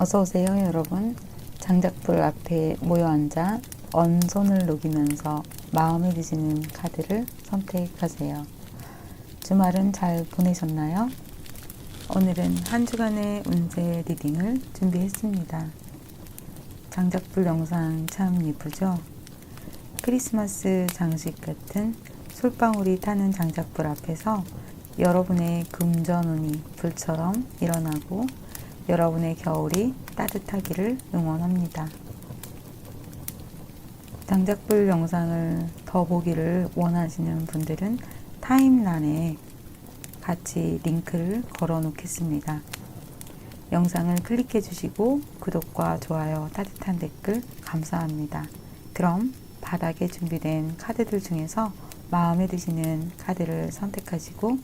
어서오세요 여러분. 장작불 앞에 모여 앉아 언손을 녹이면서 마음에 드시는 카드를 선택하세요. 주말은 잘 보내셨나요? 오늘은 한 주간의 운세 리딩을 준비했습니다. 장작불 영상 참 예쁘죠? 크리스마스 장식 같은 솔방울이 타는 장작불 앞에서 여러분의 금전운이 불처럼 일어나고 여러분의 겨울이 따뜻하기를 응원합니다. 장작불 영상을 더 보기를 원하시는 분들은 타임란에 같이 링크를 걸어 놓겠습니다. 영상을 클릭해 주시고 구독과 좋아요, 따뜻한 댓글 감사합니다. 그럼 바닥에 준비된 카드들 중에서 마음에 드시는 카드를 선택하시고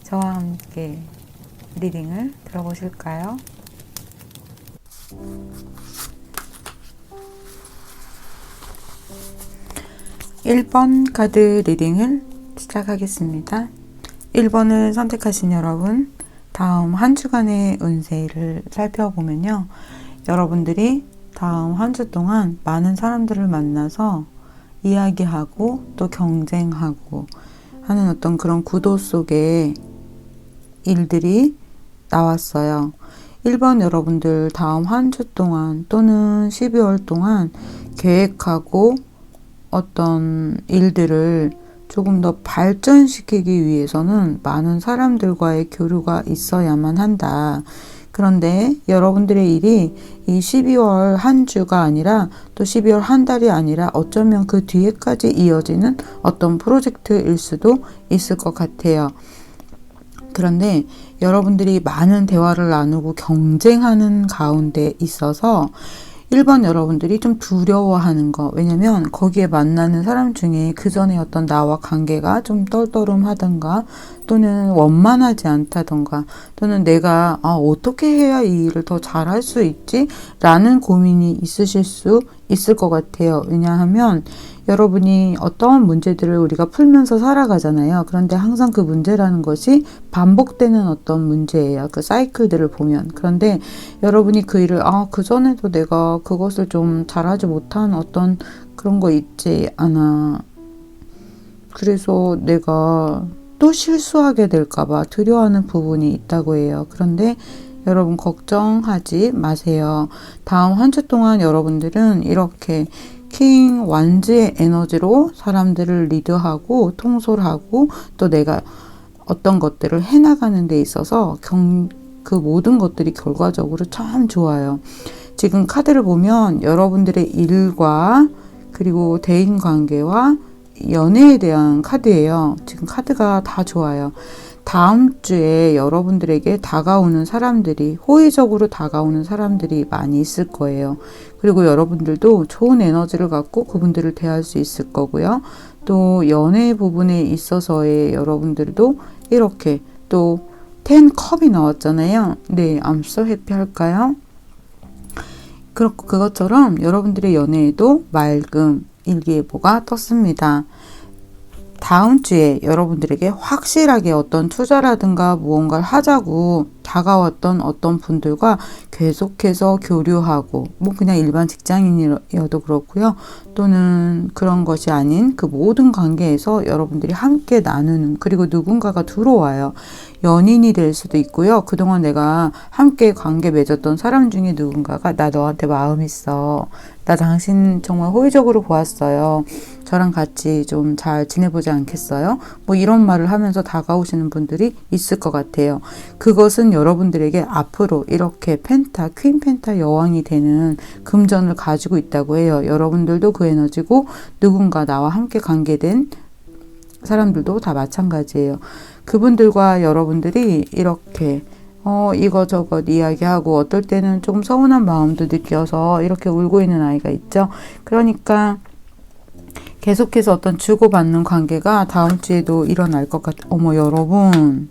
저와 함께 리딩을 들어보실까요? 1번 카드 리딩을 시작하겠습니다. 1번을 선택하신 여러분, 다음 한 주간의 운세를 살펴보면요. 여러분들이 다음 한 주 동안 많은 사람들을 만나서 이야기하고 또 경쟁하고 하는 어떤 그런 구도 속에 일들이 나왔어요. 1번 여러분들 다음 한 주 동안 또는 12월 동안 계획하고 어떤 일들을 조금 더 발전시키기 위해서는 많은 사람들과의 교류가 있어야만 한다. 그런데 여러분들의 일이 이 12월 한 주가 아니라 또 12월 한 달이 아니라 어쩌면 그 뒤에까지 이어지는 어떤 프로젝트일 수도 있을 것 같아요. 그런데 여러분들이 많은 대화를 나누고 경쟁하는 가운데 있어서 1번 여러분들이 좀 두려워하는 거. 왜냐면 거기에 만나는 사람 중에 그 전에 어떤 나와 관계가 좀 떨떠름하던가 또는 원만하지 않다던가 또는 내가 어떻게 해야 이 일을 더 잘할 수 있지? 라는 고민이 있으실 수 있을 것 같아요. 왜냐하면 여러분이 어떠한 문제들을 우리가 풀면서 살아가잖아요. 그런데 항상 그 문제라는 것이 반복되는 어떤 문제예요. 그 사이클들을 보면. 그런데 여러분이 그 일을 그전에도 내가 그것을 좀 잘하지 못한 어떤 그런 거 있지 않아. 그래서 내가 또 실수하게 될까봐 두려워하는 부분이 있다고 해요. 그런데 여러분 걱정하지 마세요. 다음 한 주 동안 여러분들은 이렇게 킹 완즈의 에너지로 사람들을 리드하고 통솔하고 또 내가 어떤 것들을 해나가는 데 있어서 그 모든 것들이 결과적으로 참 좋아요. 지금 카드를 보면 여러분들의 일과 그리고 대인관계와 연애에 대한 카드예요. 지금 카드가 다 좋아요. 다음 주에 여러분들에게 다가오는 사람들이, 호의적으로 다가오는 사람들이 많이 있을 거예요. 그리고 여러분들도 좋은 에너지를 갖고 그분들을 대할 수 있을 거고요. 또 연애 부분에 있어서의 여러분들도 이렇게 또 10컵이 나왔잖아요. 네, I'm so happy 할까요? 그렇고 그것처럼 여러분들의 연애에도 맑음, 일기예보가 떴습니다. 다음 주에 여러분들에게 확실하게 어떤 투자라든가 무언가를 하자고 다가왔던 어떤 분들과 계속해서 교류하고 그냥 일반 직장인이어도 그렇고요. 또는 그런 것이 아닌 그 모든 관계에서 여러분들이 함께 나누는, 그리고 누군가가 들어와요. 연인이 될 수도 있고요. 그동안 내가 함께 관계 맺었던 사람 중에 누군가가 나 너한테 마음 있어. 나 당신 정말 호의적으로 보았어요. 저랑 같이 좀 잘 지내보지 않겠어요? 이런 말을 하면서 다가오시는 분들이 있을 것 같아요. 그것은 여러분들에게 앞으로 이렇게 퀸 펜타 여왕이 되는 금전을 가지고 있다고 해요. 여러분들도 그 에너지고 누군가 나와 함께 관계된 사람들도 다 마찬가지예요. 그분들과 여러분들이 이렇게 이것저것 이야기하고 어떨 때는 조금 서운한 마음도 느껴서 이렇게 울고 있는 아이가 있죠. 그러니까 계속해서 어떤 주고받는 관계가 다음 주에도 일어날 것 같아요. 어머 여러분,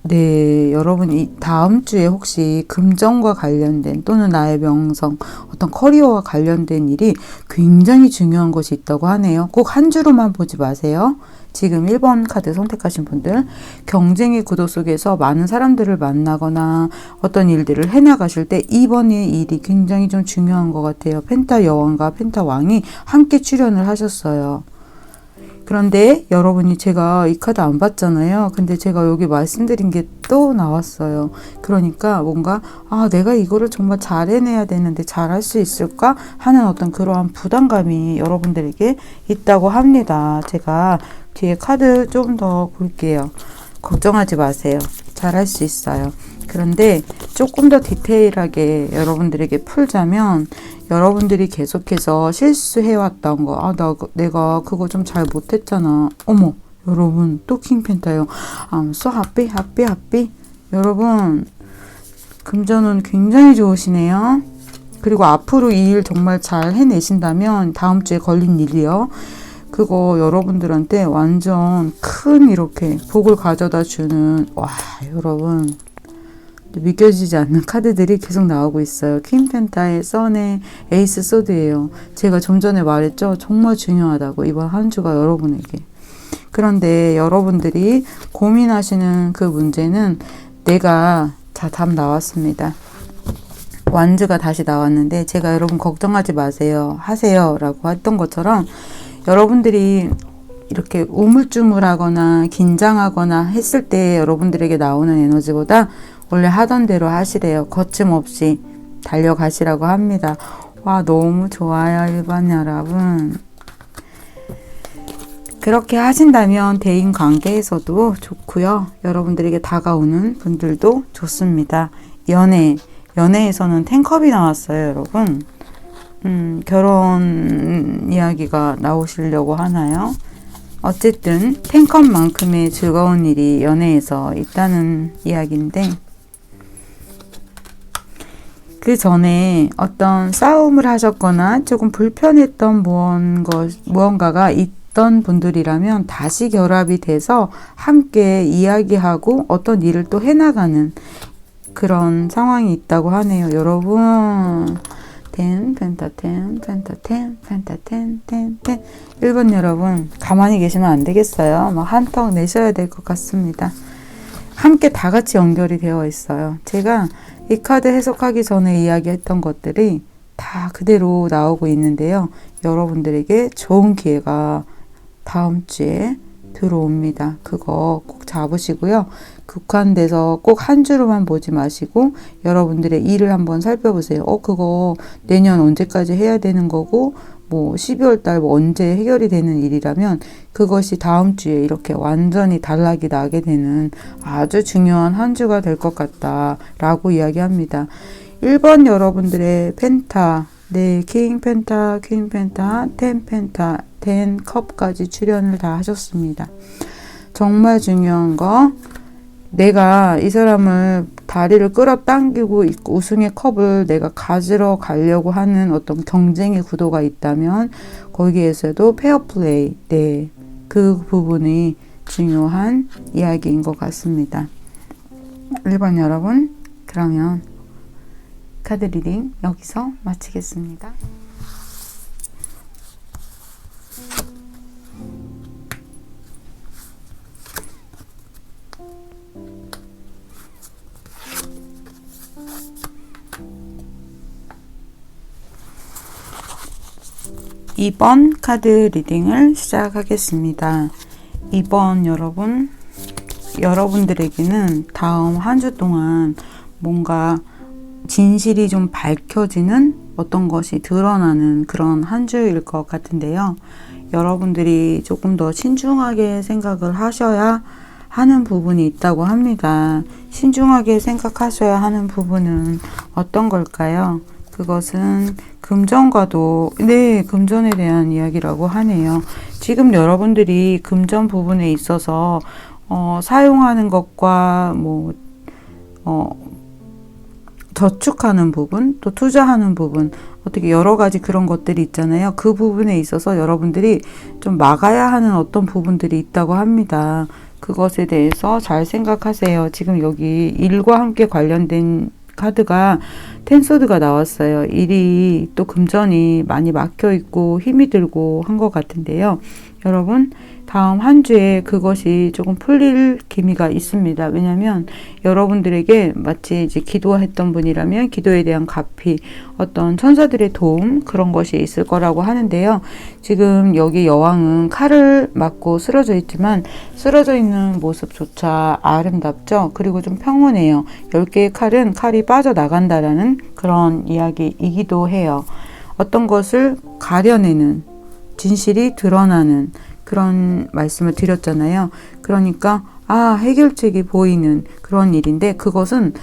네, 여러분이 다음 주에 혹시 금전과 관련된 또는 나의 명성, 어떤 커리어와 관련된 일이 굉장히 중요한 것이 있다고 하네요. 꼭 한 주로만 보지 마세요. 지금 1번 카드 선택하신 분들, 경쟁의 구도 속에서 많은 사람들을 만나거나 어떤 일들을 해나가실 때 2번의 일이 굉장히 좀 중요한 것 같아요. 펜타 여왕과 펜타 왕이 함께 출연을 하셨어요. 그런데 여러분이 제가 이 카드 안 봤잖아요. 근데 제가 여기 말씀드린 게 또 나왔어요. 그러니까 뭔가 내가 이거를 정말 잘 해내야 되는데 잘할 수 있을까 하는 어떤 그러한 부담감이 여러분들에게 있다고 합니다. 제가 뒤에 카드 좀 더 볼게요. 걱정하지 마세요. 잘할 수 있어요. 그런데 조금 더 디테일하게 여러분들에게 풀자면, 여러분들이 계속해서 실수해왔던 거, 내가 그거 좀 잘 못했잖아. 어머, 여러분, 또 킹펜타요. I'm so happy, happy, happy. 여러분, 금전운 굉장히 좋으시네요. 그리고 앞으로 이 일 정말 잘 해내신다면, 다음 주에 걸린 일이요. 그거 여러분들한테 완전 큰 이렇게 복을 가져다 주는, 여러분. 믿겨지지 않는 카드들이 계속 나오고 있어요. 퀸 펜타의 선의 에이스 소드예요. 제가 좀 전에 말했죠. 정말 중요하다고, 이번 한 주가 여러분에게. 그런데 여러분들이 고민하시는 그 문제는 답 나왔습니다. 완즈가 다시 나왔는데, 제가 여러분 걱정하지 마세요. 하세요. 라고 했던 것처럼, 여러분들이 이렇게 우물쭈물하거나 긴장하거나 했을 때 여러분들에게 나오는 에너지보다 원래 하던 대로 하시래요. 거침없이 달려가시라고 합니다. 와, 너무 좋아요, 1번 여러분. 그렇게 하신다면 대인 관계에서도 좋고요. 여러분들에게 다가오는 분들도 좋습니다. 연애에서는 10컵이 나왔어요, 여러분. 결혼 이야기가 나오시려고 하나요? 어쨌든 10컵만큼의 즐거운 일이 연애에서 있다는 이야기인데, 그 전에 어떤 싸움을 하셨거나 조금 불편했던 무언가가 있던 분들이라면 다시 결합이 돼서 함께 이야기하고 어떤 일을 또 해나가는 그런 상황이 있다고 하네요. 여러분, 10, 펜타 10, 펜타 10, 펜타 10, 10, 10. 1번 여러분, 가만히 계시면 안 되겠어요. 막 한턱 내셔야 될 것 같습니다. 함께 다 같이 연결이 되어 있어요. 제가 이 카드 해석하기 전에 이야기했던 것들이 다 그대로 나오고 있는데요. 여러분들에게 좋은 기회가 다음 주에 들어옵니다. 그거 꼭 잡으시고요. 국한돼서 꼭 한 주로만 보지 마시고 여러분들의 일을 한번 살펴보세요. 그거 내년 언제까지 해야 되는 거고, 12월 달 언제 해결이 되는 일이라면 그것이 다음 주에 이렇게 완전히 단락이 나게 되는 아주 중요한 한 주가 될 것 같다라고 이야기합니다. 1번 여러분들의 펜타, 킹 펜타, 퀸 펜타, 10 펜타, 10 컵까지 출연을 다 하셨습니다. 정말 중요한 거, 내가 이 사람을 다리를 끌어당기고 우승의 컵을 내가 가지러 가려고 하는 어떤 경쟁의 구도가 있다면 거기에서도 페어플레이, 그 부분이 중요한 이야기인 것 같습니다. 1번 여러분, 그러면 카드 리딩 여기서 마치겠습니다. (2번) 카드 리딩을 시작하겠습니다. 2번 여러분, 여러분들에게는 다음 한 주 동안 뭔가 진실이 좀 밝혀지는 어떤 것이 드러나는 그런 한 주일 것 같은데요. 여러분들이 조금 더 신중하게 생각을 하셔야 하는 부분이 있다고 합니다. 신중하게 생각하셔야 하는 부분은 어떤 걸까요? 그것은 금전과도, 금전에 대한 이야기라고 하네요. 지금 여러분들이 금전 부분에 있어서 사용하는 것과 저축하는 부분, 또 투자하는 부분, 어떻게 여러 가지 그런 것들이 있잖아요. 그 부분에 있어서 여러분들이 좀 막아야 하는 어떤 부분들이 있다고 합니다. 그것에 대해서 잘 생각하세요. 지금 여기 일과 함께 관련된 카드가 텐소드가 나왔어요. 일이 또 금전이 많이 막혀 있고 힘이 들고 한 것 같은데요. 여러분, 다음 한 주에 그것이 조금 풀릴 기미가 있습니다. 왜냐하면 여러분들에게 마치 이제 기도했던 분이라면 기도에 대한 갚이, 어떤 천사들의 도움, 그런 것이 있을 거라고 하는데요. 지금 여기 여왕은 칼을 맞고 쓰러져 있지만 쓰러져 있는 모습조차 아름답죠. 그리고 좀 평온해요. 10개의 칼이 빠져나간다라는 그런 이야기이기도 해요. 어떤 것을 가려내는, 진실이 드러나는 그런 말씀을 드렸잖아요. 그러니까 해결책이 보이는 그런 일인데, 그것은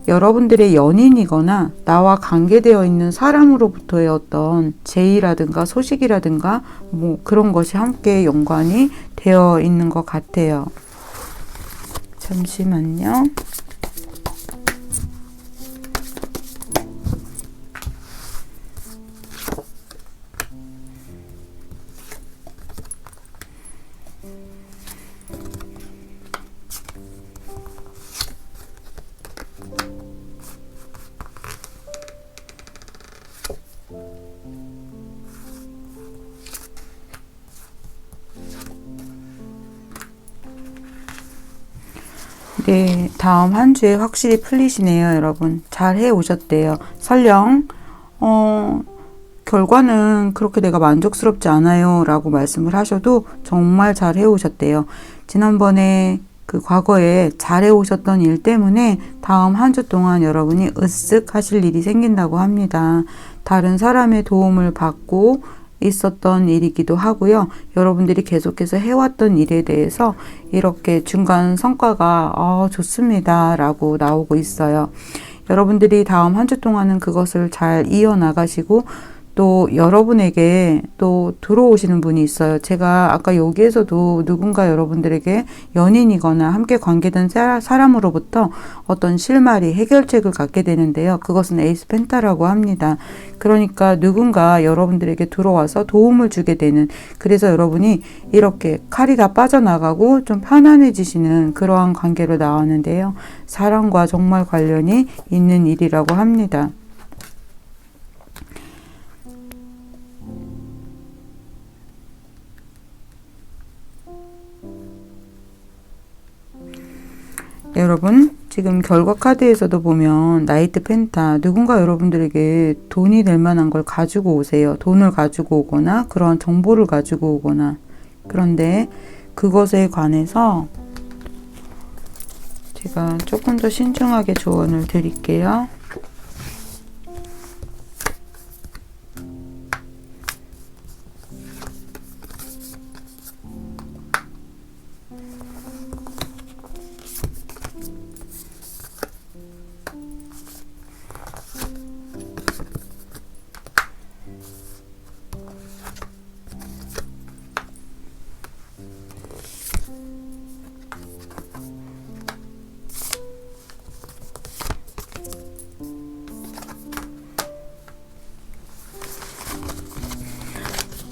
여러분들의 연인이거나 나와 관계되어 있는 사람으로부터의 어떤 제의라든가 소식이라든가 뭐 그런 것이 함께 연관이 되어 있는 것 같아요. 잠시만요. 네, 다음 한 주에 확실히 풀리시네요, 여러분. 잘 해오셨대요. 설령 결과는 그렇게 내가 만족스럽지 않아요 라고 말씀을 하셔도 정말 잘 해오셨대요. 지난번에 그 과거에 잘 해오셨던 일 때문에 다음 한 주 동안 여러분이 으쓱 하실 일이 생긴다고 합니다. 다른 사람의 도움을 받고 있었던 일이기도 하고요. 여러분들이 계속해서 해왔던 일에 대해서 이렇게 중간 성과가 좋습니다 라고 나오고 있어요. 여러분들이 다음 한 주 동안은 그것을 잘 이어나가시고, 또 여러분에게 또 들어오시는 분이 있어요. 제가 아까 여기에서도 누군가 여러분들에게 연인이거나 함께 관계된 사람으로부터 어떤 실마리, 해결책을 갖게 되는데요. 그것은 에이스 펜타라고 합니다. 그러니까 누군가 여러분들에게 들어와서 도움을 주게 되는, 그래서 여러분이 이렇게 칼이 다 빠져나가고 좀 편안해지시는 그러한 관계로 나왔는데요. 사랑과 정말 관련이 있는 일이라고 합니다. 여러분, 지금 결과 카드에서도 보면 나이트 펜타, 누군가 여러분들에게 돈이 될 만한 걸 가지고 오세요. 돈을 가지고 오거나 그런 정보를 가지고 오거나. 그런데 그것에 관해서 제가 조금 더 신중하게 조언을 드릴게요.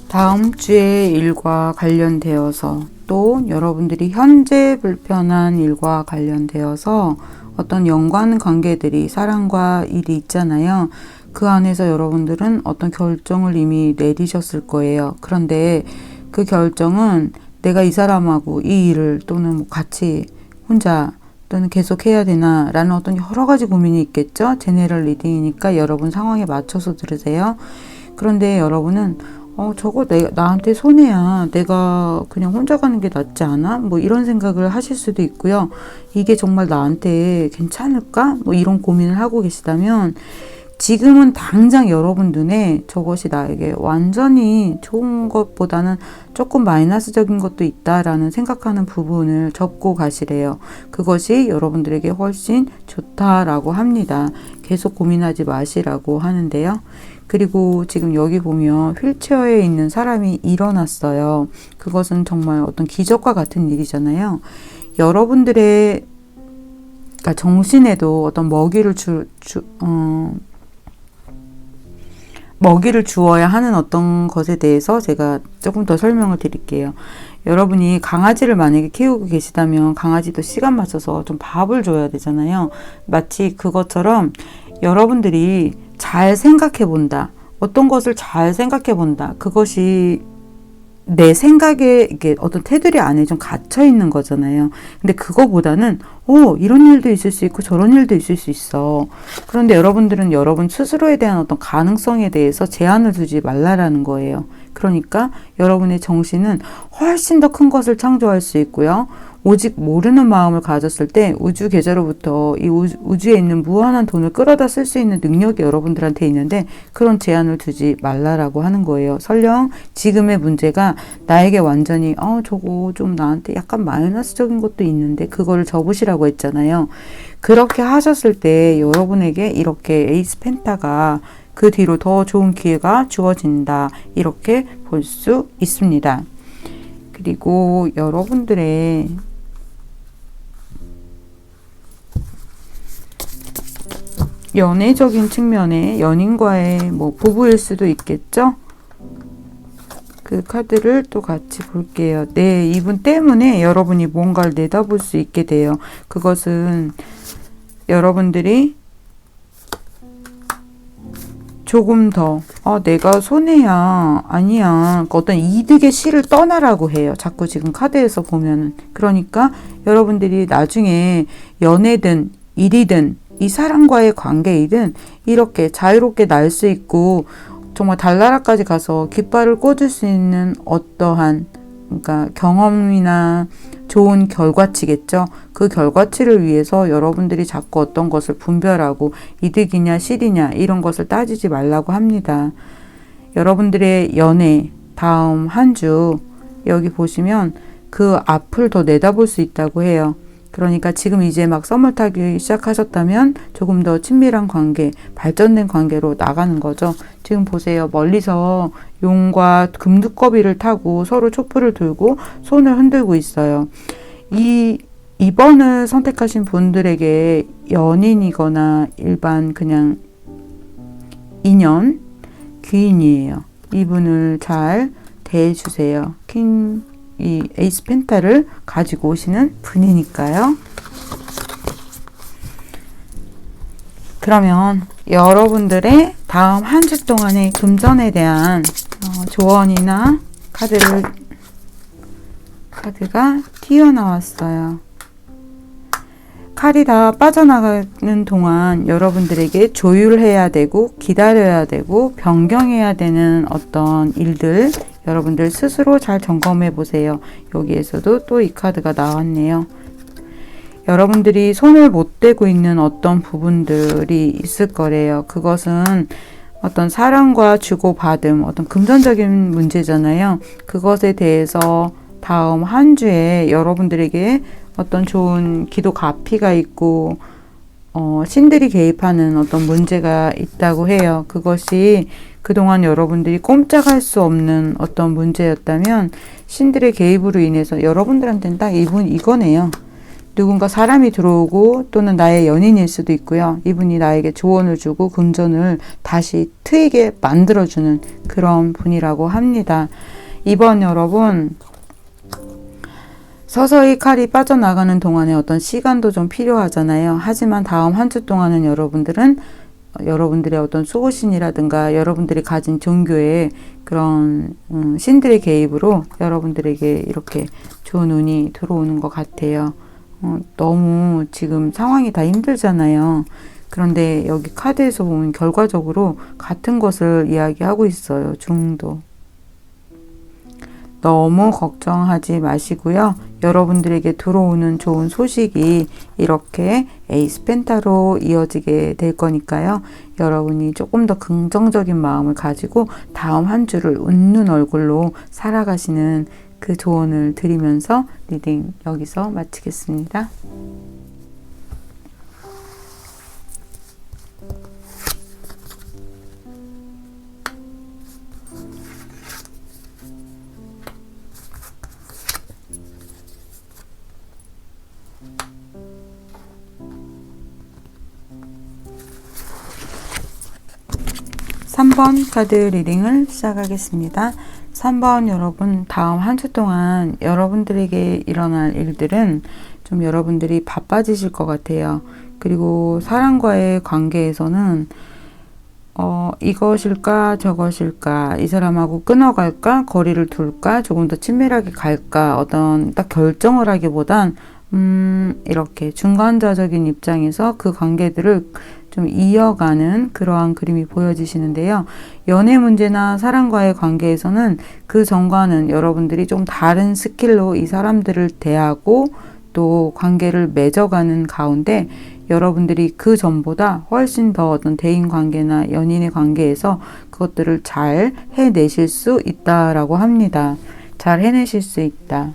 다음 주의 일과 관련되어서, 또 여러분들이 현재 불편한 일과 관련되어서 어떤 연관 관계들이, 사랑과 일이 있잖아요. 그 안에서 여러분들은 어떤 결정을 이미 내리셨을 거예요. 그런데 그 결정은 내가 이 사람하고 이 일을 또는 뭐 같이 혼자 또는 계속 해야 되나 라는 어떤 여러 가지 고민이 있겠죠. 제네럴 리딩이니까 여러분 상황에 맞춰서 들으세요. 그런데 여러분은 저거 나한테 손해야. 내가 그냥 혼자 가는 게 낫지 않아? 뭐 이런 생각을 하실 수도 있고요. 이게 정말 나한테 괜찮을까? 뭐 이런 고민을 하고 계시다면, 지금은 당장 여러분 눈에 저것이 나에게 완전히 좋은 것보다는 조금 마이너스적인 것도 있다라는 생각하는 부분을 접고 가시래요. 그것이 여러분들에게 훨씬 좋다라고 합니다. 계속 고민하지 마시라고 하는데요. 그리고 지금 여기 보면 휠체어에 있는 사람이 일어났어요. 그것은 정말 어떤 기적과 같은 일이잖아요. 여러분들의 그러니까 정신에도 어떤 먹이를 주어야 하는 어떤 것에 대해서 제가 조금 더 설명을 드릴게요. 여러분이 강아지를 만약에 키우고 계시다면 강아지도 시간 맞춰서 좀 밥을 줘야 되잖아요. 마치 그것처럼 여러분들이 잘 생각해 본다. 어떤 것을 잘 생각해 본다. 그것이 내 생각에 이게 어떤 테두리 안에 좀 갇혀 있는 거잖아요. 근데 그거보다는 이런 일도 있을 수 있고 저런 일도 있을 수 있어. 그런데 여러분들은 여러분 스스로에 대한 어떤 가능성에 대해서 제한을 두지 말라라는 거예요. 그러니까 여러분의 정신은 훨씬 더 큰 것을 창조할 수 있고요. 오직 모르는 마음을 가졌을 때 우주 계좌로부터 이 우주에 있는 무한한 돈을 끌어다 쓸 수 있는 능력이 여러분들한테 있는데 그런 제한을 두지 말라라고 하는 거예요. 설령 지금의 문제가 나에게 완전히 저거 좀 나한테 약간 마이너스적인 것도 있는데 그거를 접으시라고 했잖아요. 그렇게 하셨을 때 여러분에게 이렇게 에이스 펜타가 그 뒤로 더 좋은 기회가 주어진다. 이렇게 볼 수 있습니다. 그리고 여러분들의 연애적인 측면에 연인과의 부부일 수도 있겠죠? 그 카드를 또 같이 볼게요. 네, 이분 때문에 여러분이 뭔가를 내다볼 수 있게 돼요. 그것은 여러분들이 조금 더 내가 손해야 아니야 어떤 이득의 실을 떠나라고 해요. 자꾸 지금 카드에서 보면은. 그러니까 여러분들이 나중에 연애든 일이든 이 사람과의 관계이든 이렇게 자유롭게 날 수 있고 정말 달나라까지 가서 깃발을 꽂을 수 있는 어떠한 그러니까 경험이나 좋은 결과치겠죠. 그 결과치를 위해서 여러분들이 자꾸 어떤 것을 분별하고 이득이냐 실이냐 이런 것을 따지지 말라고 합니다. 여러분들의 연애 다음 한 주 여기 보시면 그 앞을 더 내다볼 수 있다고 해요. 그러니까 지금 이제 막 썸을 타기 시작하셨다면 조금 더 친밀한 관계, 발전된 관계로 나가는 거죠. 지금 보세요. 멀리서 용과 금두꺼비를 타고 서로 촛불을 들고 손을 흔들고 있어요. 이 2번을 선택하신 분들에게 연인이거나 일반 그냥 인연, 귀인이에요. 이분을 잘 대해주세요. 이 에이스 펜타를 가지고 오시는 분이니까요. 그러면 여러분들의 다음 한 주 동안의 금전에 대한 조언이나 카드가 튀어나왔어요. 칼이 다 빠져나가는 동안 여러분들에게 조율해야 되고 기다려야 되고 변경해야 되는 어떤 일들 여러분들 스스로 잘 점검해 보세요. 여기에서도 또 이 카드가 나왔네요. 여러분들이 손을 못 대고 있는 어떤 부분들이 있을 거래요. 그것은 어떤 사랑과 주고받음, 어떤 금전적인 문제잖아요. 그것에 대해서 다음 한 주에 여러분들에게 어떤 좋은 기도 가피가 있고 신들이 개입하는 어떤 문제가 있다고 해요. 그것이 그동안 여러분들이 꼼짝할 수 없는 어떤 문제였다면 신들의 개입으로 인해서 여러분들한테는 딱 이거네요. 누군가 사람이 들어오고 또는 나의 연인일 수도 있고요. 이분이 나에게 조언을 주고 금전을 다시 트이게 만들어주는 그런 분이라고 합니다. 이번 여러분 서서히 칼이 빠져나가는 동안에 어떤 시간도 좀 필요하잖아요. 하지만 다음 한 주 동안은 여러분들의 어떤 수호신이라든가 여러분들이 가진 종교의 그런 신들의 개입으로 여러분들에게 이렇게 좋은 운이 들어오는 것 같아요. 너무 지금 상황이 다 힘들잖아요. 그런데 여기 카드에서 보면 결과적으로 같은 것을 이야기하고 있어요. 중도. 너무 걱정하지 마시고요. 여러분들에게 들어오는 좋은 소식이 이렇게 에이스 펜타로 이어지게 될 거니까요. 여러분이 조금 더 긍정적인 마음을 가지고 다음 한 주를 웃는 얼굴로 살아가시는 그 조언을 드리면서 리딩 여기서 마치겠습니다. 3번 카드 리딩을 시작하겠습니다. 3번 여러분, 다음 한 주 동안 여러분들에게 일어날 일들은 좀 여러분들이 바빠지실 것 같아요. 그리고 사람과의 관계에서는 이것일까 저것일까, 이 사람하고 끊어갈까, 거리를 둘까, 조금 더 친밀하게 갈까, 어떤 딱 결정을 하기보단 이렇게 중간자적인 입장에서 그 관계들을 좀 이어가는 그러한 그림이 보여지시는데요. 연애 문제나 사람과의 관계에서는 그 전과는 여러분들이 좀 다른 스킬로 이 사람들을 대하고 또 관계를 맺어가는 가운데 여러분들이 그 전보다 훨씬 더 어떤 대인 관계나 연인의 관계에서 그것들을 잘 해내실 수 있다라고 합니다. 잘 해내실 수 있다.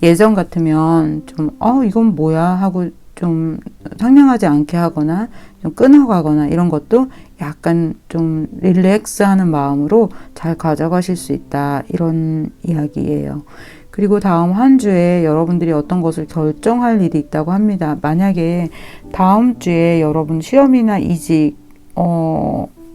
예전 같으면 좀 이건 뭐야 하고 좀 상냥하지 않게 하거나 좀 끊어가거나 이런 것도 약간 좀 릴렉스하는 마음으로 잘 가져가실 수 있다, 이런 이야기예요. 그리고 다음 한 주에 여러분들이 어떤 것을 결정할 일이 있다고 합니다. 만약에 다음 주에 여러분 시험이나 이직,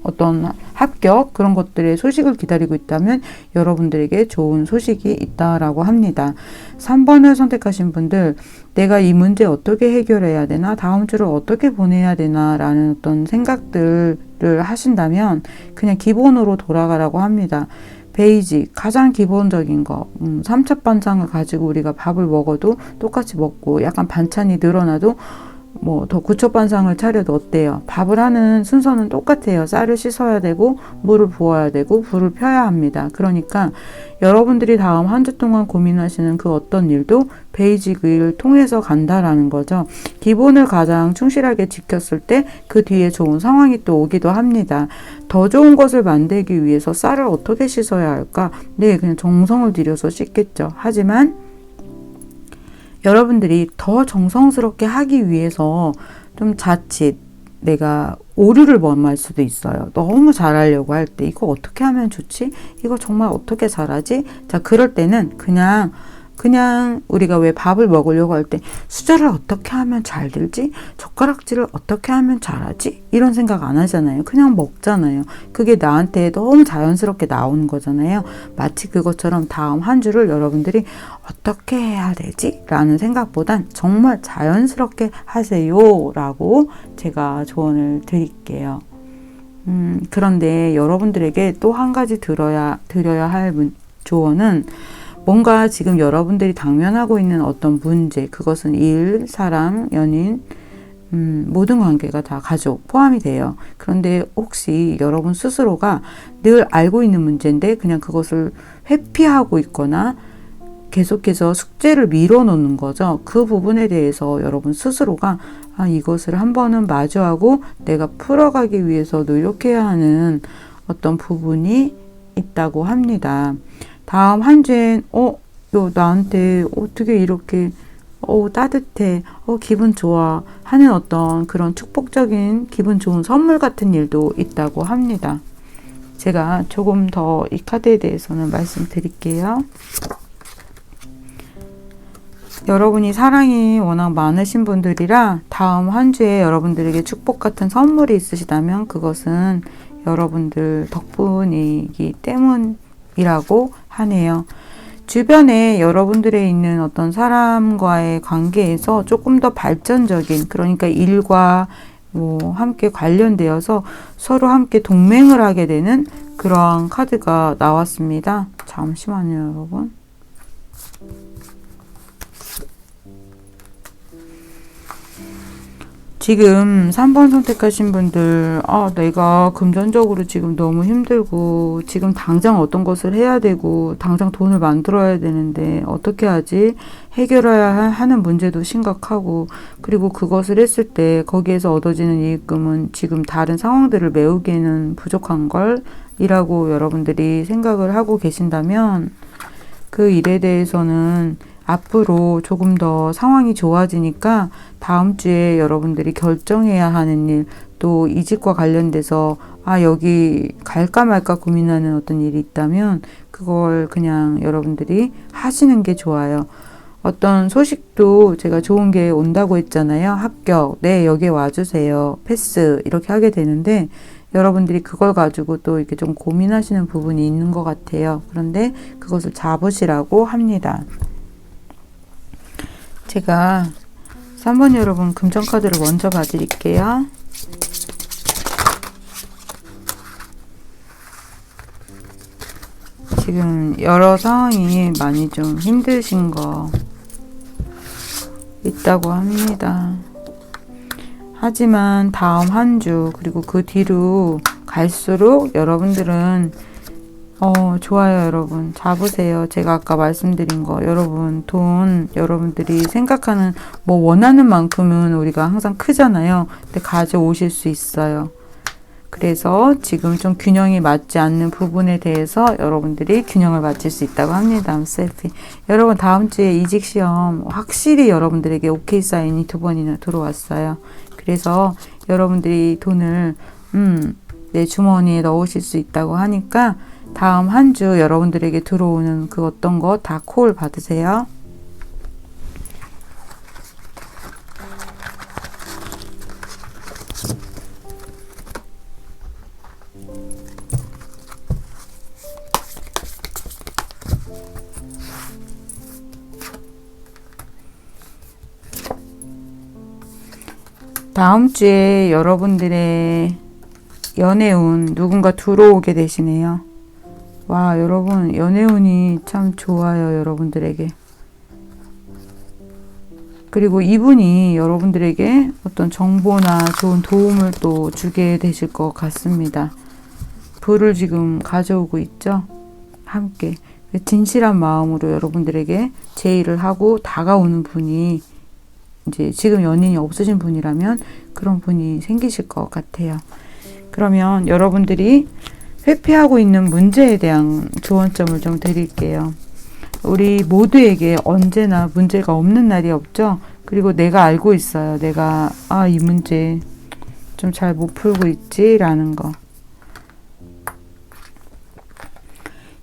어떤 합격, 그런 것들의 소식을 기다리고 있다면 여러분들에게 좋은 소식이 있다라고 합니다. 3번을 선택하신 분들, 내가 이 문제 어떻게 해결해야 되나, 다음 주를 어떻게 보내야 되나 라는 어떤 생각들을 하신다면 그냥 기본으로 돌아가라고 합니다. 베이직, 가장 기본적인 거, 삼첩 반찬을 가지고 우리가 밥을 먹어도 똑같이 먹고, 약간 반찬이 늘어나도 뭐 더 구첩반상을 차려도 어때요? 밥을 하는 순서는 똑같아요. 쌀을 씻어야 되고 물을 부어야 되고 불을 펴야 합니다. 그러니까 여러분들이 다음 한 주 동안 고민하시는 그 어떤 일도 베이직을 통해서 간다라는 거죠. 기본을 가장 충실하게 지켰을 때 그 뒤에 좋은 상황이 또 오기도 합니다. 더 좋은 것을 만들기 위해서 쌀을 어떻게 씻어야 할까? 네, 그냥 정성을 들여서 씻겠죠. 하지만 여러분들이 더 정성스럽게 하기 위해서 좀 자칫 내가 오류를 범할 수도 있어요. 너무 잘하려고 할 때 이거 어떻게 하면 좋지? 이거 정말 어떻게 잘하지? 자, 그럴 때는 그냥 우리가 왜 밥을 먹으려고 할 때 수저를 어떻게 하면 잘 들지? 젓가락질을 어떻게 하면 잘하지? 이런 생각 안 하잖아요. 그냥 먹잖아요. 그게 나한테 너무 자연스럽게 나오는 거잖아요. 마치 그것처럼 다음 한 주를 여러분들이 어떻게 해야 되지? 라는 생각보단 정말 자연스럽게 하세요 라고 제가 조언을 드릴게요. 그런데 여러분들에게 또 한 가지 드려야 할 조언은, 뭔가 지금 여러분들이 당면하고 있는 어떤 문제, 그것은 일, 사람, 연인, 모든 관계가 다 가족 포함이 돼요. 그런데 혹시 여러분 스스로가 늘 알고 있는 문제인데 그냥 그것을 회피하고 있거나 계속해서 숙제를 밀어놓는 거죠. 그 부분에 대해서 여러분 스스로가 이것을 한 번은 마주하고 내가 풀어가기 위해서 노력해야 하는 어떤 부분이 있다고 합니다. 다음 한 주엔 너 나한테 어떻게 이렇게 따뜻해, 기분 좋아 하는 어떤 그런 축복적인 기분 좋은 선물 같은 일도 있다고 합니다. 제가 조금 더 이 카드에 대해서는 말씀드릴게요. 여러분이 사랑이 워낙 많으신 분들이라 다음 한 주에 여러분들에게 축복 같은 선물이 있으시다면 그것은 여러분들 덕분이기 때문이라고 하네요. 주변에 여러분들의 있는 어떤 사람과의 관계에서 조금 더 발전적인, 그러니까 일과 함께 관련되어서 서로 함께 동맹을 하게 되는 그러한 카드가 나왔습니다. 잠시만요, 여러분. 지금 3번 선택하신 분들, 내가 금전적으로 지금 너무 힘들고 지금 당장 어떤 것을 해야 되고 당장 돈을 만들어야 되는데 어떻게 하지? 해결해야 하는 문제도 심각하고, 그리고 그것을 했을 때 거기에서 얻어지는 이익금은 지금 다른 상황들을 메우기에는 부족한 걸 이라고 여러분들이 생각을 하고 계신다면, 그 일에 대해서는 앞으로 조금 더 상황이 좋아지니까 다음 주에 여러분들이 결정해야 하는 일, 또 이직과 관련돼서 여기 갈까 말까 고민하는 어떤 일이 있다면 그걸 그냥 여러분들이 하시는 게 좋아요. 어떤 소식도 제가 좋은 게 온다고 했잖아요. 합격, 네, 여기에 와주세요. 패스, 이렇게 하게 되는데, 여러분들이 그걸 가지고 또 이렇게 좀 고민하시는 부분이 있는 것 같아요. 그런데 그것을 잡으시라고 합니다. 제가 3번 여러분 금전카드를 먼저 봐드릴게요. 지금 여러 상황이 많이 좀 힘드신 거 있다고 합니다. 하지만 다음 한 주 그리고 그 뒤로 갈수록 여러분들은 좋아요. 여러분 잡으세요. 제가 아까 말씀드린 거, 여러분 돈 여러분들이 생각하는 뭐 원하는 만큼은 우리가 항상 크잖아요. 근데 가져오실 수 있어요. 그래서 지금 좀 균형이 맞지 않는 부분에 대해서 여러분들이 균형을 맞출 수 있다고 합니다. 셀피. 여러분 다음 주에 이직 시험 확실히 여러분들에게 오케이 사인이 2번이나 들어왔어요. 그래서 여러분들이 돈을 내 주머니에 넣으실 수 있다고 하니까 다음 한 주 여러분들에게 들어오는 그 어떤 거 다 콜 받으세요. 다음 주에 여러분들의 연애운 누군가 들어오게 되시네요. 와, 여러분 연애운이 참 좋아요. 여러분들에게. 그리고 이분이 여러분들에게 어떤 정보나 좋은 도움을 또 주게 되실 것 같습니다. 불을 지금 가져오고 있죠. 함께 진실한 마음으로 여러분들에게 제의를 하고 다가오는 분이 이제 지금 연인이 없으신 분이라면 그런 분이 생기실 것 같아요. 그러면 여러분들이 회피하고 있는 문제에 대한 조언점을 좀 드릴게요. 우리 모두에게 언제나 문제가 없는 날이 없죠. 그리고 내가 알고 있어요. 내가 이 문제 좀 잘 못 풀고 있지 라는 거.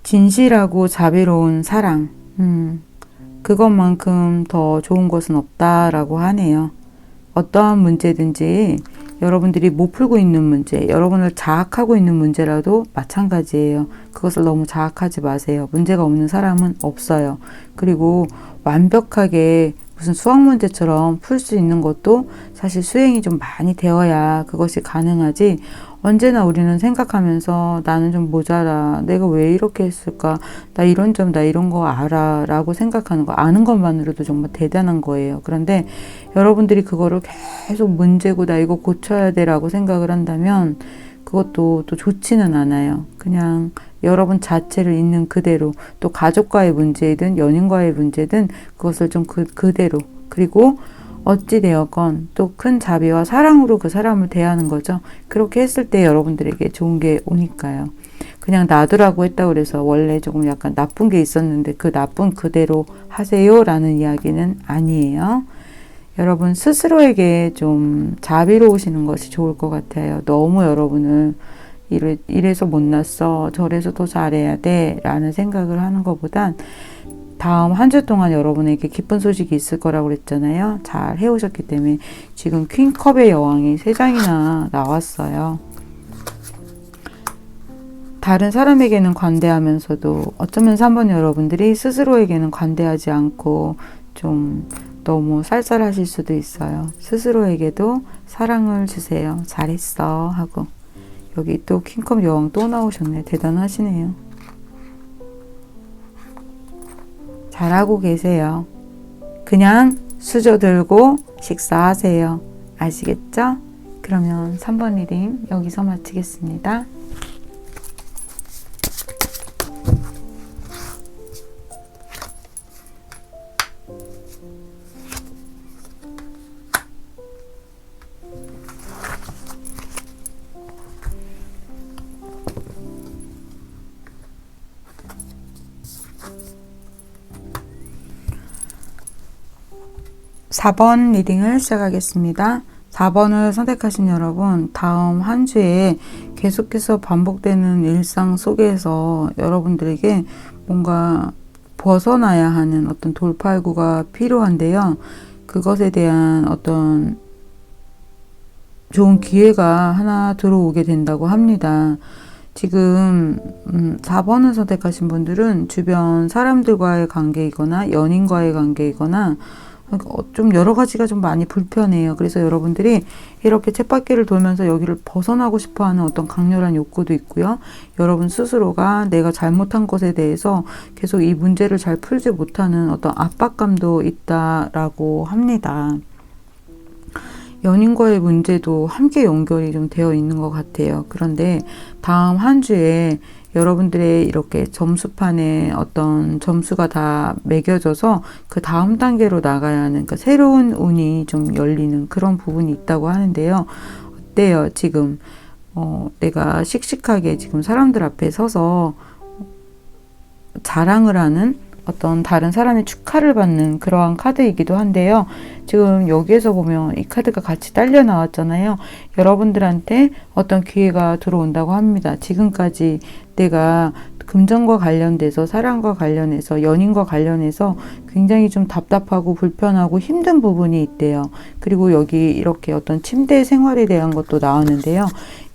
진실하고 자비로운 사랑. 그것만큼 더 좋은 것은 없다라고 하네요. 어떠한 문제든지 여러분들이 못 풀고 있는 문제, 여러분을 자학하고 있는 문제라도 마찬가지예요. 그것을 너무 자학하지 마세요. 문제가 없는 사람은 없어요. 그리고 완벽하게 무슨 수학 문제처럼 풀 수 있는 것도 사실 수행이 좀 많이 되어야 그것이 가능하지. 언제나 우리는 생각하면서 나는 좀 모자라, 내가 왜 이렇게 했을까, 나 이런 점, 나 이런 거 알아 라고 생각하는 거, 아는 것만으로도 정말 대단한 거예요. 그런데 여러분들이 그거를 계속 문제고 나 이거 고쳐야 돼 라고 생각을 한다면 그것도 또 좋지는 않아요. 그냥 여러분 자체를 있는 그대로, 또 가족과의 문제든 연인과의 문제든 그것을 좀 그대로, 그리고 어찌되었건 또 큰 자비와 사랑으로 그 사람을 대하는 거죠. 그렇게 했을 때 여러분들에게 좋은 게 오니까요. 그냥 놔두라고 했다고 그래서 원래 조금 약간 나쁜 게 있었는데 그 나쁜 그대로 하세요 라는 이야기는 아니에요. 여러분 스스로에게 좀 자비로우시는 것이 좋을 것 같아요. 너무 여러분을 이래서 못났어, 저래서 더 잘해야 돼 라는 생각을 하는 것보단 다음 한 주 동안 여러분에게 기쁜 소식이 있을 거라고 그랬잖아요. 잘 해오셨기 때문에 지금 퀸컵의 여왕이 3장이나 나왔어요. 다른 사람에게는 관대하면서도 어쩌면 3번 여러분들이 스스로에게는 관대하지 않고 좀 너무 쌀쌀하실 수도 있어요. 스스로에게도 사랑을 주세요. 잘했어 하고. 여기 또 킹컵 여왕 또 나오셨네. 대단하시네요. 잘하고 계세요. 그냥 수저 들고 식사하세요. 아시겠죠? 그러면 3번 리딩 여기서 마치겠습니다. 사 번 리딩을 시작하겠습니다. 4번을 선택하신 여러분, 다음 한 주에 계속해서 반복되는 일상 속에서 여러분들에게 뭔가 벗어나야 하는 어떤 돌파구가 필요한데요. 그것에 대한 어떤 좋은 기회가 하나 들어오게 된다고 합니다. 지금 4번을 선택하신 분들은 주변 사람들과의 관계이거나 연인과의 관계이거나 좀 여러 가지가 좀 많이 불편해요. 그래서 여러분들이 이렇게 쳇바퀴를 돌면서 여기를 벗어나고 싶어하는 어떤 강렬한 욕구도 있고요. 여러분 스스로가 내가 잘못한 것에 대해서 계속 이 문제를 잘 풀지 못하는 어떤 압박감도 있다라고 합니다. 연인과의 문제도 함께 연결이 좀 되어 있는 것 같아요. 그런데 다음 한 주에 여러분들의 이렇게 점수판에 어떤 점수가 다 매겨져서 그 다음 단계로 나가야 하는, 그러니까 새로운 운이 좀 열리는 그런 부분이 있다고 하는데요. 어때요? 지금 내가 씩씩하게 지금 사람들 앞에 서서 자랑을 하는 어떤 다른 사람의 축하를 받는 그러한 카드이기도 한데요. 지금 여기에서 보면 이 카드가 같이 딸려 나왔잖아요. 여러분들한테 어떤 기회가 들어온다고 합니다. 지금까지 내가 금전과 관련돼서, 사랑과 관련해서, 연인과 관련해서 굉장히 좀 답답하고 불편하고 힘든 부분이 있대요. 그리고 여기 이렇게 어떤 침대 생활에 대한 것도 나왔는데요.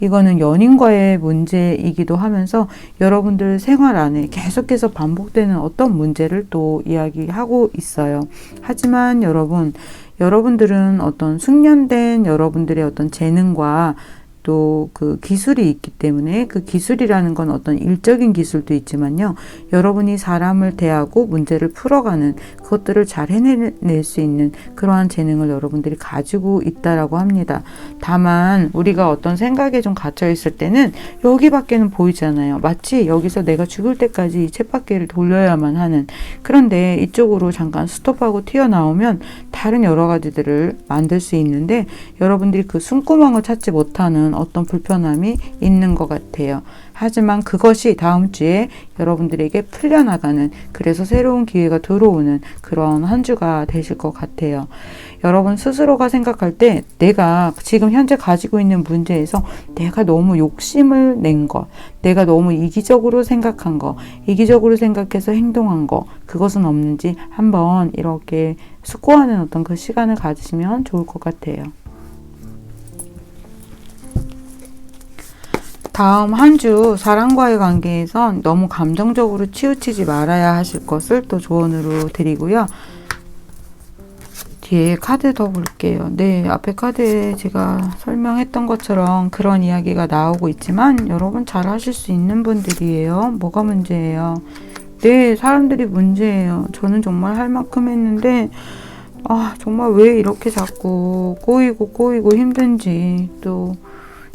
이거는 연인과의 문제이기도 하면서 여러분들 생활 안에 계속해서 반복되는 어떤 문제를 또 이야기하고 있어요. 하지만 여러분들은 어떤 숙련된 여러분들의 어떤 재능과 또 그 기술이 있기 때문에, 그 기술이라는 건 어떤 일적인 기술도 있지만요. 여러분이 사람을 대하고 문제를 풀어가는 그것들을 잘 해낼 수 있는 그러한 재능을 여러분들이 가지고 있다라고 합니다. 다만 우리가 어떤 생각에 좀 갇혀 있을 때는 여기밖에는 보이잖아요. 마치 여기서 내가 죽을 때까지 이 쳇바퀴를 돌려야만 하는. 그런데 이쪽으로 잠깐 스톱하고 튀어나오면 다른 여러 가지들을 만들 수 있는데 여러분들이 그 숨구멍을 찾지 못하는 어떤 불편함이 있는 것 같아요. 하지만 그것이 다음 주에 여러분들에게 풀려나가는, 그래서 새로운 기회가 들어오는 그런 한 주가 되실 것 같아요. 여러분 스스로가 생각할 때 내가 지금 현재 가지고 있는 문제에서 내가 너무 욕심을 낸 것, 내가 너무 이기적으로 생각한 것, 이기적으로 생각해서 행동한 것, 그것은 없는지 한번 이렇게 숙고하는 어떤 그 시간을 가지시면 좋을 것 같아요. 다음 한 주 사랑과의 관계에선 너무 감정적으로 치우치지 말아야 하실 것을 또 조언으로 드리고요. 뒤에 카드 더 볼게요. 네, 앞에 카드에 제가 설명했던 것처럼 그런 이야기가 나오고 있지만 여러분 잘 하실 수 있는 분들이에요. 뭐가 문제예요? 네, 사람들이 문제예요. 저는 정말 할 만큼 했는데 정말 왜 이렇게 자꾸 꼬이고 힘든지 또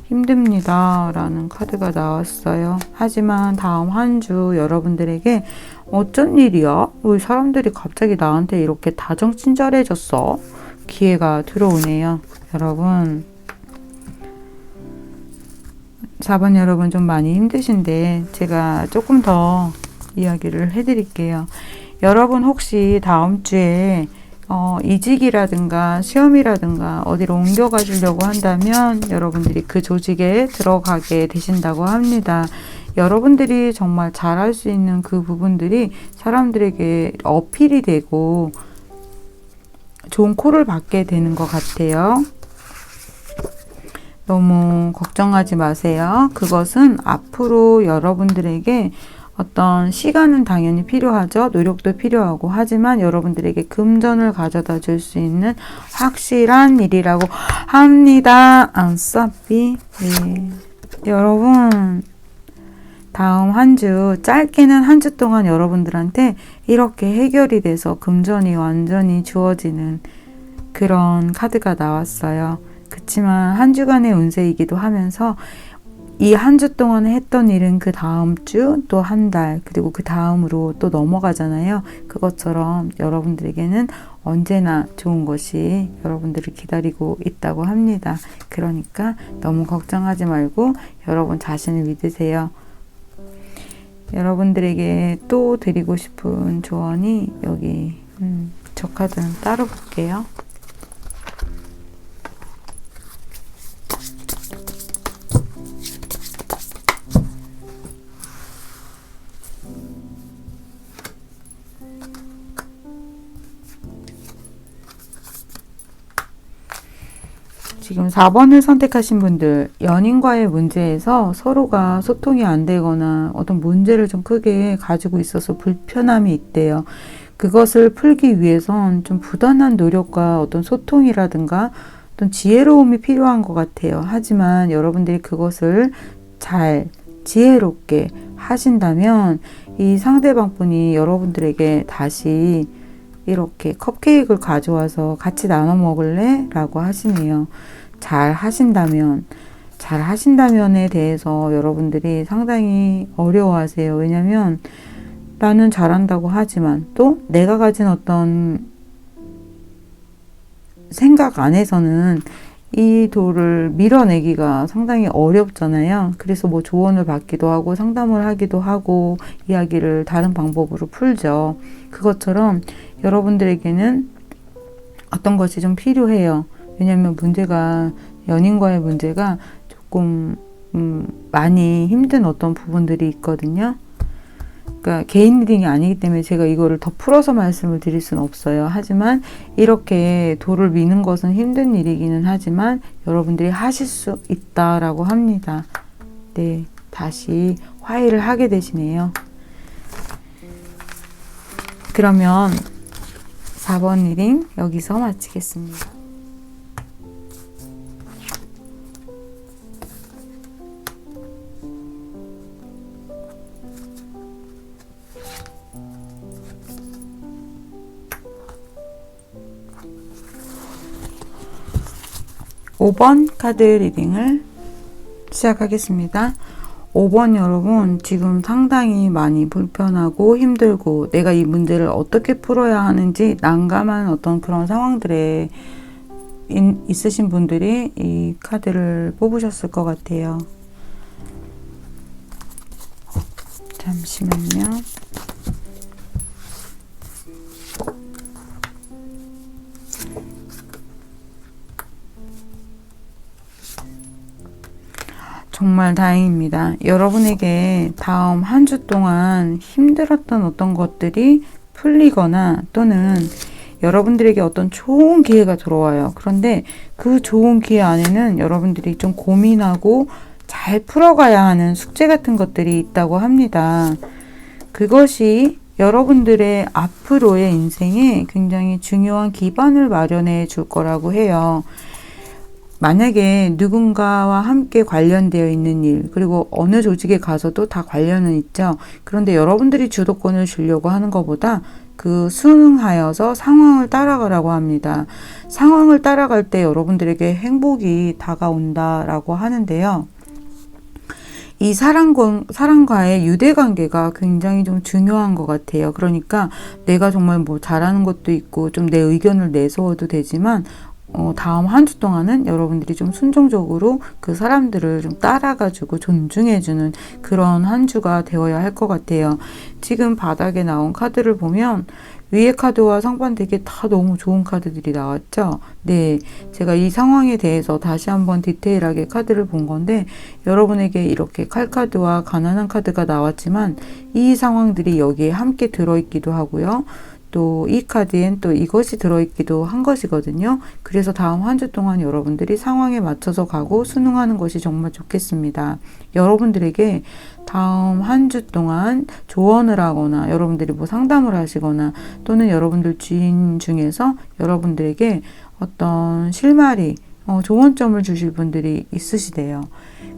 힘듭니다 라는 카드가 나왔어요. 하지만 다음 한 주 여러분들에게 어쩐 일이야? 왜 사람들이 갑자기 나한테 이렇게 다정친절해졌어? 기회가 들어오네요. 여러분 4번 여러분 좀 많이 힘드신데 제가 조금 더 이야기를 해드릴게요. 여러분 혹시 다음 주에 이직이라든가 시험이라든가 어디로 옮겨 가시려고 한다면 여러분들이 그 조직에 들어가게 되신다고 합니다. 여러분들이 정말 잘할 수 있는 그 부분들이 사람들에게 어필이 되고 좋은 콜을 받게 되는 것 같아요. 너무 걱정하지 마세요. 그것은 앞으로 여러분들에게 어떤 시간은 당연히 필요하죠. 노력도 필요하고. 하지만 여러분들에게 금전을 가져다 줄 수 있는 확실한 일이라고 합니다. I'm sorry. 네. 여러분 다음 한 주, 짧게는 한 주 동안 여러분들한테 이렇게 해결이 돼서 금전이 완전히 주어지는 그런 카드가 나왔어요. 그치만 한 주간의 운세이기도 하면서 이 한 주 동안에 했던 일은 그 다음 주, 또 한 달, 그리고 그 다음으로 또 넘어가잖아요. 그것처럼 여러분들에게는 언제나 좋은 것이 여러분들을 기다리고 있다고 합니다. 그러니까 너무 걱정하지 말고 여러분 자신을 믿으세요. 여러분들에게 또 드리고 싶은 조언이 여기 저 카드는 따로 볼게요. 지금 4번을 선택하신 분들, 연인과의 문제에서 서로가 소통이 안 되거나 어떤 문제를 좀 크게 가지고 있어서 불편함이 있대요. 그것을 풀기 위해선 좀 부단한 노력과 어떤 소통이라든가 어떤 지혜로움이 필요한 것 같아요. 하지만 여러분들이 그것을 잘 지혜롭게 하신다면 이 상대방 분이 여러분들에게 다시 이렇게 컵케이크를 가져와서 같이 나눠 먹을래? 라고 하시네요. 잘 하신다면에 대해서 여러분들이 상당히 어려워하세요. 왜냐면 나는 잘한다고 하지만 또 내가 가진 어떤 생각 안에서는 이 돌을 밀어내기가 상당히 어렵잖아요. 그래서 뭐 조언을 받기도 하고 상담을 하기도 하고 이야기를 다른 방법으로 풀죠. 그것처럼 여러분들에게는 어떤 것이 좀 필요해요. 왜냐하면 연인과의 문제가 조금 많이 힘든 어떤 부분들이 있거든요. 그러니까 개인 리딩이 아니기 때문에 제가 이거를 더 풀어서 말씀을 드릴 수는 없어요. 하지만 이렇게 돌을 미는 것은 힘든 일이기는 하지만 여러분들이 하실 수 있다라고 합니다. 네, 다시 화해를 하게 되시네요. 그러면 4번 리딩 여기서 마치겠습니다. (5번) 카드 리딩을 시작하겠습니다. 5번 여러분, 지금 상당히 많이 불편하고 힘들고 내가 이 문제를 어떻게 풀어야 하는지 난감한 어떤 그런 상황들에 있으신 분들이 이 카드를 뽑으셨을 것 같아요. 잠시만요. 정말 다행입니다. 여러분에게 다음 한 주 동안 힘들었던 어떤 것들이 풀리거나 또는 여러분들에게 어떤 좋은 기회가 들어와요. 그런데 그 좋은 기회 안에는 여러분들이 좀 고민하고 잘 풀어가야 하는 숙제 같은 것들이 있다고 합니다. 그것이 여러분들의 앞으로의 인생에 굉장히 중요한 기반을 마련해 줄 거라고 해요. 만약에 누군가와 함께 관련되어 있는 일, 그리고 어느 조직에 가서도 다 관련은 있죠. 그런데 여러분들이 주도권을 주려고 하는 것보다 그 순응하여서 상황을 따라가라고 합니다. 상황을 따라갈 때 여러분들에게 행복이 다가온다라고 하는데요. 이 사람과의 유대관계가 굉장히 좀 중요한 것 같아요. 그러니까 내가 정말 뭐 잘하는 것도 있고 좀 내 의견을 내세워도 되지만 다음 한 주 동안은 여러분들이 좀 순종적으로 그 사람들을 좀 따라가지고 존중해주는 그런 한 주가 되어야 할 것 같아요. 지금 바닥에 나온 카드를 보면 위에 카드와 상반되게 다 너무 좋은 카드들이 나왔죠. 네, 제가 이 상황에 대해서 다시 한번 디테일하게 카드를 본 건데 여러분에게 이렇게 칼카드와 가난한 카드가 나왔지만 이 상황들이 여기에 함께 들어있기도 하고요. 또 이 카드엔 또 이것이 들어있기도 한 것이거든요. 그래서 다음 한 주 동안 여러분들이 상황에 맞춰서 가고 순응하는 것이 정말 좋겠습니다. 여러분들에게 다음 한 주 동안 조언을 하거나 여러분들이 뭐 상담을 하시거나 또는 여러분들 주인 중에서 여러분들에게 어떤 실마리, 조언점을 주실 분들이 있으시대요.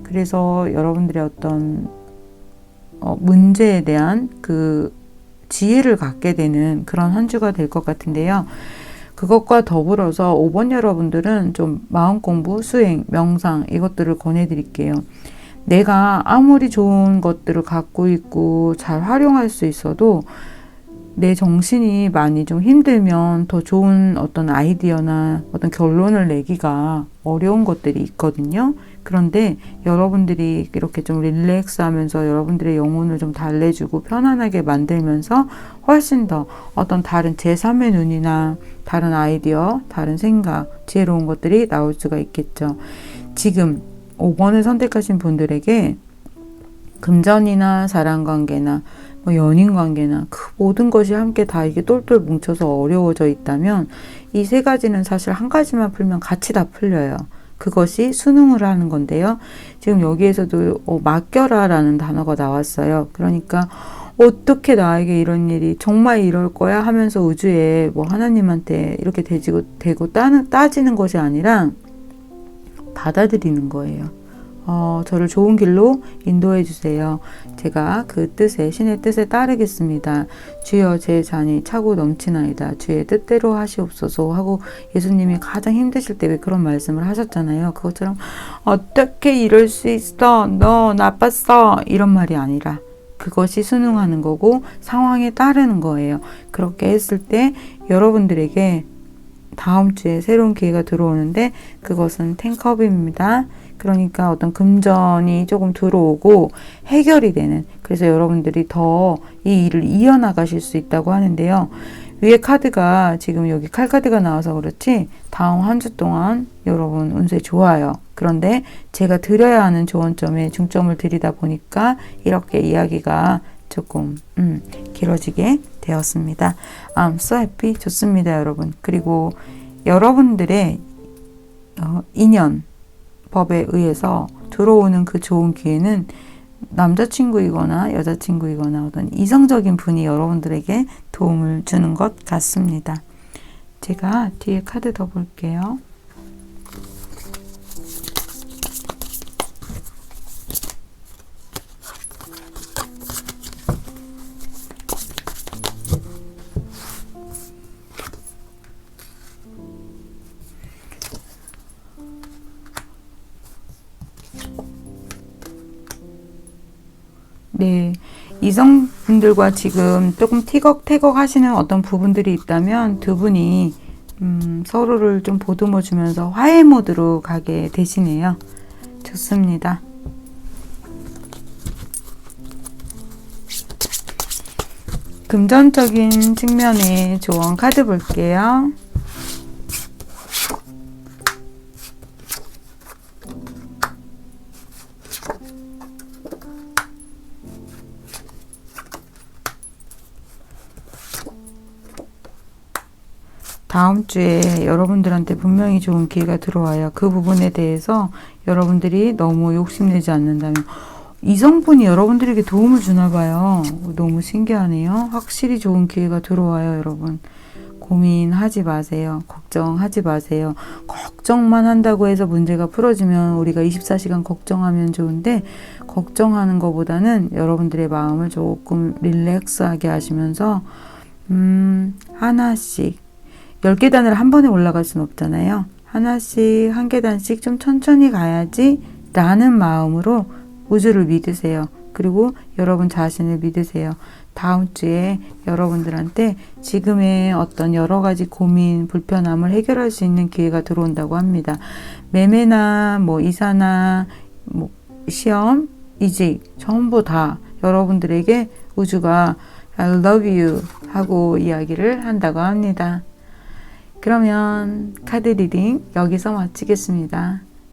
그래서 여러분들의 어떤 문제에 대한 그 지혜를 갖게 되는 그런 한 주가 될 것 같은데요. 그것과 더불어서 5번 여러분들은 좀 마음 공부, 수행, 명상 이것들을 권해드릴게요. 내가 아무리 좋은 것들을 갖고 있고 잘 활용할 수 있어도 내 정신이 많이 좀 힘들면 더 좋은 어떤 아이디어나 어떤 결론을 내기가 어려운 것들이 있거든요. 그런데 여러분들이 이렇게 좀 릴렉스 하면서 여러분들의 영혼을 좀 달래주고 편안하게 만들면서 훨씬 더 어떤 다른 제3의 눈이나 다른 아이디어, 다른 생각, 지혜로운 것들이 나올 수가 있겠죠. 지금 5번을 선택하신 분들에게 금전이나 사랑관계나 뭐 연인관계나 그 모든 것이 함께 다 이게 똘똘 뭉쳐서 어려워져 있다면 이 세 가지는 사실 한 가지만 풀면 같이 다 풀려요. 그것이 수능을 하는 건데요. 지금 여기에서도 맡겨라 라는 단어가 나왔어요. 그러니까 어떻게 나에게 이런 일이 정말 이럴 거야 하면서 우주에 뭐 하나님한테 이렇게 대고 따지는 것이 아니라 받아들이는 거예요. 저를 좋은 길로 인도해 주세요. 제가 그 뜻에, 신의 뜻에 따르겠습니다. 주여 제 잔이 차고 넘치나이다. 주의 뜻대로 하시옵소서 하고 예수님이 가장 힘드실 때 왜 그런 말씀을 하셨잖아요. 그것처럼 어떻게 이럴 수 있어? 너 나빴어. 이런 말이 아니라 그것이 순응하는 거고 상황에 따르는 거예요. 그렇게 했을 때 여러분들에게 다음 주에 새로운 기회가 들어오는데 그것은 10컵입니다. 그러니까 어떤 금전이 조금 들어오고 해결이 되는, 그래서 여러분들이 더 이 일을 이어나가실 수 있다고 하는데요. 위에 카드가 지금 여기 칼카드가 나와서 그렇지 다음 한 주 동안 여러분 운세 좋아요. 그런데 제가 드려야 하는 조언점에 중점을 드리다 보니까 이렇게 이야기가 조금 길어지게 되었습니다. I'm so happy. 좋습니다, 여러분. 그리고 여러분들의 인연 법에 의해서 들어오는 그 좋은 기회는 남자친구이거나 여자친구이거나 어떤 이성적인 분이 여러분들에게 도움을 주는 것 같습니다. 제가 뒤에 카드 더 볼게요. 네, 이성분들과 지금 조금 티격태격 하시는 어떤 부분들이 있다면 두 분이 서로를 좀 보듬어 주면서 화해 모드로 가게 되시네요. 좋습니다. 금전적인 측면의 조언 카드 볼게요. 다음 주에 여러분들한테 분명히 좋은 기회가 들어와요. 그 부분에 대해서 여러분들이 너무 욕심내지 않는다면 이성분이 여러분들에게 도움을 주나 봐요. 너무 신기하네요. 확실히 좋은 기회가 들어와요, 여러분. 고민하지 마세요. 걱정하지 마세요. 걱정만 한다고 해서 문제가 풀어지면 우리가 24시간 걱정하면 좋은데 걱정하는 것보다는 여러분들의 마음을 조금 릴렉스하게 하시면서 하나씩 10계단을 한 번에 올라갈 수는 없잖아요. 하나씩 한 계단씩 좀 천천히 가야지 라는 마음으로 우주를 믿으세요. 그리고 여러분 자신을 믿으세요. 다음 주에 여러분들한테 지금의 어떤 여러 가지 고민, 불편함을 해결할 수 있는 기회가 들어온다고 합니다. 매매나 뭐 이사나 뭐 시험, 이직 전부 다 여러분들에게 우주가 I love you 하고 이야기를 한다고 합니다. 그러면 카드 리딩 여기서 마치겠습니다.